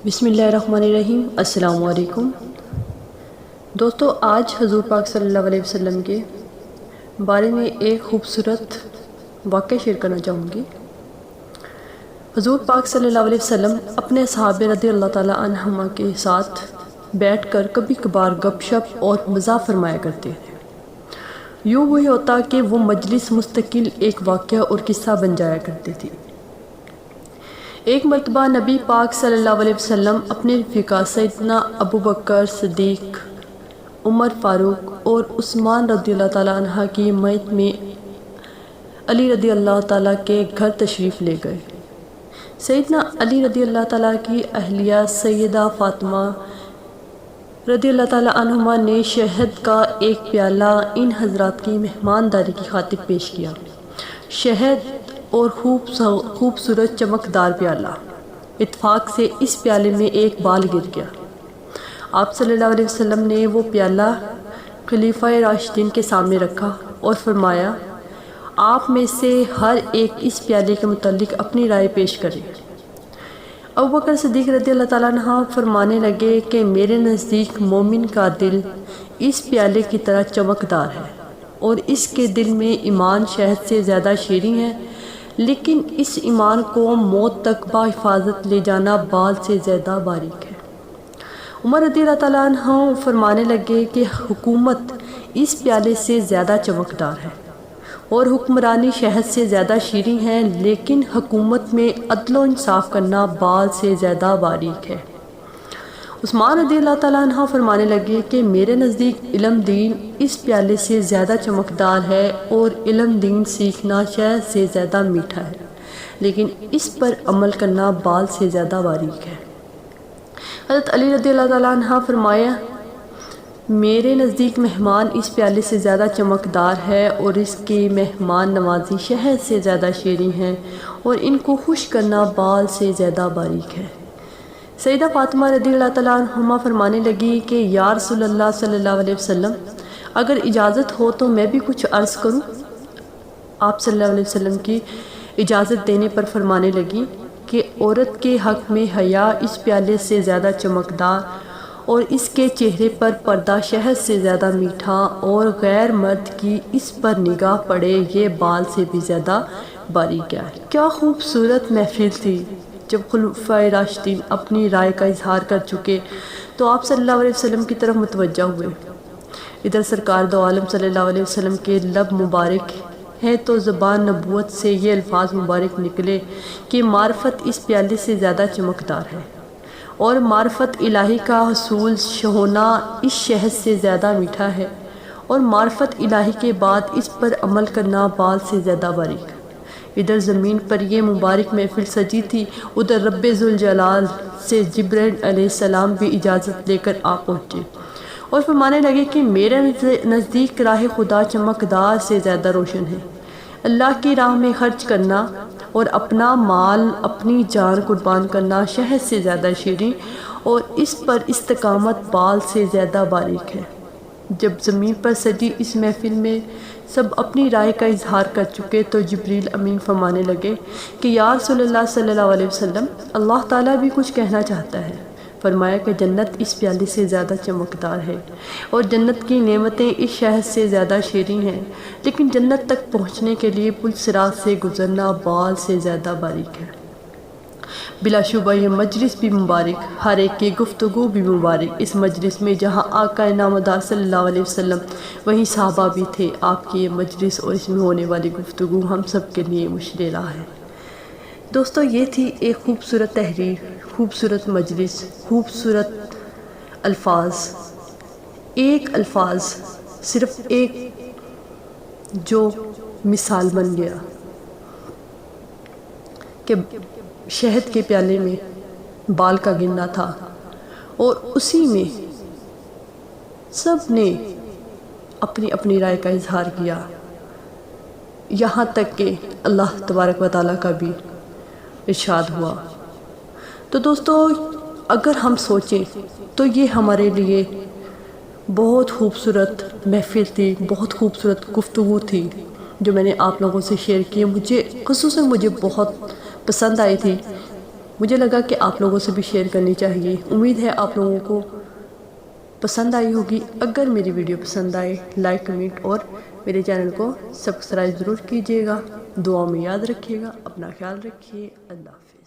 بسم اللہ الرحمن الرحیم۔ السلام علیکم دوستو، آج حضور پاک صلی اللہ علیہ وسلم کے بارے میں ایک خوبصورت واقعہ شیئر کرنا چاہوں گی۔ حضور پاک صلی اللہ علیہ وسلم اپنے صحابہ رضی اللہ تعالیٰ عنہما کے ساتھ بیٹھ کر کبھی کبھار گپ شپ اور مزاح فرمایا کرتے تھے۔ یوں وہی ہوتا کہ وہ مجلس مستقل ایک واقعہ اور قصہ بن جایا کرتی تھی۔ ایک مرتبہ نبی پاک صلی اللہ علیہ وسلم اپنے رفیقا سیدنا ابو بکر صدیق، عمر فاروق اور عثمان رضی اللہ تعالیٰ عنہ کی معیت میں علی رضی اللہ تعالیٰ کے گھر تشریف لے گئے۔ سیدنا علی رضی اللہ تعالیٰ کی اہلیہ سیدہ فاطمہ رضی اللہ تعالیٰ عنہما نے شہد کا ایک پیالہ ان حضرات کی مہمانداری کی خاطر پیش کیا۔ شہد اور خوبصورت چمکدار پیالہ، اتفاق سے اس پیالے میں ایک بال گر گیا۔ آپ صلی اللہ علیہ وسلم نے وہ پیالہ خلیفہ راشدین کے سامنے رکھا اور فرمایا، آپ میں سے ہر ایک اس پیالے کے متعلق اپنی رائے پیش کرے۔ ابو بکر صدیق رضی اللہ تعالیٰ عنہ فرمانے لگے کہ میرے نزدیک مومن کا دل اس پیالے کی طرح چمکدار ہے اور اس کے دل میں ایمان شہد سے زیادہ شیریں ہے، لیکن اس ایمان کو موت تک بحفاظت لے جانا بال سے زیادہ باریک ہے۔ عمر رضی اللہ تعالیٰ عنہ فرمانے لگے کہ حکومت اس پیالے سے زیادہ چمکدار ہے اور حکمرانی شہد سے زیادہ شیریں ہے، لیکن حکومت میں عدل و انصاف کرنا بال سے زیادہ باریک ہے۔ عثمان رضی اللہ تعالیٰ عنہ فرمانے لگے کہ میرے نزدیک علم دین اس پیالے سے زیادہ چمکدار ہے اور علم دین سیکھنا شہد سے زیادہ میٹھا ہے، لیکن اس پر عمل کرنا بال سے زیادہ باریک ہے۔ حضرت علی رضی اللہ تعالیٰ عنہ فرمایا، میرے نزدیک مہمان اس پیالے سے زیادہ چمکدار ہے اور اس کی مہمان نوازی شہد سے زیادہ شیریں ہیں اور ان کو خوش کرنا بال سے زیادہ باریک ہے۔ سیدہ فاطمہ رضی اللہ تعالیٰ عنہما فرمانے لگی کہ یا رسول اللہ صلی اللہ علیہ وسلم، اگر اجازت ہو تو میں بھی کچھ عرض کروں۔ آپ صلی اللہ علیہ وسلم کی اجازت دینے پر فرمانے لگی کہ عورت کے حق میں حیا اس پیالے سے زیادہ چمکدار اور اس کے چہرے پر پردہ شہد سے زیادہ میٹھا اور غیر مرد کی اس پر نگاہ پڑے یہ بال سے بھی زیادہ باریک ہے۔ کیا خوبصورت محفل تھی۔ جب خلفائے راشدین اپنی رائے کا اظہار کر چکے تو آپ صلی اللہ علیہ وسلم کی طرف متوجہ ہوئے۔ ادھر سرکار دو عالم صلی اللہ علیہ وسلم کے لب مبارک ہیں تو زبان نبوت سے یہ الفاظ مبارک نکلے کہ معرفت اس پیالے سے زیادہ چمکدار ہے اور معرفت الہی کا حصول ہونا اس شہد سے زیادہ میٹھا ہے، اور معرفت الہی کے بعد اس پر عمل کرنا بال سے زیادہ باریک۔ ادھر زمین پر یہ مبارک محفل سجی تھی، ادھر رب ذوالجلال سے جبرائیل علیہ السلام بھی اجازت لے کر آ پہنچے اور فرمانے لگے کہ میرے نزدیک راہ خدا چمکدار سے زیادہ روشن ہے۔ اللہ کی راہ میں خرچ کرنا اور اپنا مال اپنی جان قربان کرنا شہد سے زیادہ شیریں اور اس پر استقامت بال سے زیادہ باریک ہے۔ جب زمین پر سجی اس محفل میں سب اپنی رائے کا اظہار کر چکے تو جبریل امین فرمانے لگے کہ یا رسول اللہ صلی اللہ علیہ وسلم، اللہ تعالیٰ بھی کچھ کہنا چاہتا ہے۔ فرمایا کہ جنت اس پیالے سے زیادہ چمکدار ہے اور جنت کی نعمتیں اس شہد سے زیادہ شیریں ہیں، لیکن جنت تک پہنچنے کے لیے پل صراط سے گزرنا بال سے زیادہ باریک ہے۔ بلا شبہ یہ مجلس بھی مبارک، ہر ایک کی گفتگو بھی مبارک۔ اس مجلس میں جہاں آقا نامدار صلی اللہ علیہ وسلم وہیں صحابہ بھی تھے۔ آپ کی یہ مجلس اور اس میں ہونے والی گفتگو ہم سب کے لیے مشعل راہ ہے۔ دوستو، یہ تھی ایک خوبصورت تحریر، خوبصورت مجلس، خوبصورت الفاظ، ایک الفاظ صرف ایک جو مثال بن گیا کہ شہد کے پیالے میں بال کا گرنا تھا اور اسی میں سب نے اپنی اپنی رائے کا اظہار کیا، یہاں تک کہ اللہ تبارک و تعالیٰ کا بھی ارشاد ہوا۔ تو دوستو، اگر ہم سوچیں تو یہ ہمارے لیے بہت خوبصورت محفل تھی، بہت خوبصورت گفتگو تھی جو میں نے آپ لوگوں سے شیئر کی۔ خصوصاً مجھے بہت پسند آئی تھی مجھے لگا کہ آپ لوگوں سے بھی شیئر کرنی چاہیے. امید ہے آپ لوگوں کو پسند آئی ہوگی. اگر میری ویڈیو پسند آئے لائک کمنٹ اور میرے چینل کو سبسکرائب ضرور کیجیے گا. دعا میں یاد رکھیے گا. اپنا خیال رکھیے. اللہ حافظ.